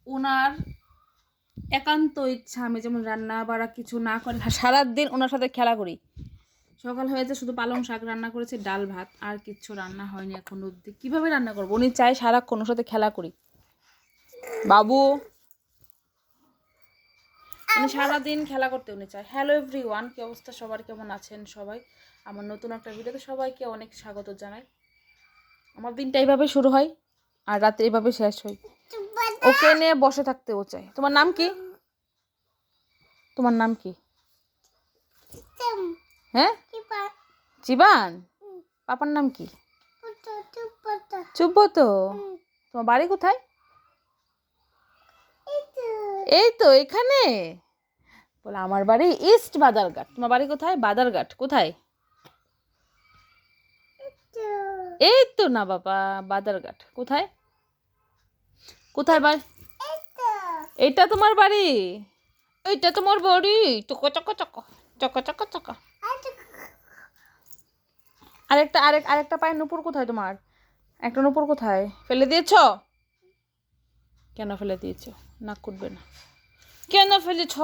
ওনার একান্ত ইচ্ছা আমি যেমন রান্না বাড়া কিছু না করে সারাদিন ওনার সাথে খেলা করি। সকাল হয়েছে শুধু পালং শাক রান্না করেছি, ডাল ভাত, আর কিচ্ছু রান্না হয়নি এখন অবধি। কীভাবে রান্না করবো? উনি চায় সারাক্ষণ ওর সাথে খেলা করি। বাবু উনি সারাদিন খেলা করতে উনি চায়। হ্যালো এভরিওয়ান, কী অবস্থা সবার, কেমন আছেন সবাই? আমার নতুন একটা ভিডিওতে সবাইকে অনেক স্বাগত জানাই। আমার দিনটা এইভাবে শুরু হয় আর রাতে এইভাবে শেষ হয়। ওকে নিয়ে বসে থাকতে ও চায়। তোমার নাম কি? তোমার নাম কি? হ্যাঁ, জীবান। পাপার নাম কি? চুব্বত। তোমার বাড়ি কোথায়? এই তো এখানে। বলে আমার বাড়ি ইস্ট বাজারঘাট। তোমার বাড়ি কোথায়? বাজারঘাট কোথায়? এই তো না বাবা, বাজারঘাট কোথায়? কোথায় বাড়ি? এইটা তোমার বাড়ি? এইটা তোমার বাড়ি? Choco choco choco choco choco choco. আরেকটা পায়ের নুপুর কোথায় তোমার? একটা নুপুর কোথায়? ফেলে দিয়েছ? কেন ফেলে দিয়েছ? নাক কুটবে না। কেন ফেলেছ?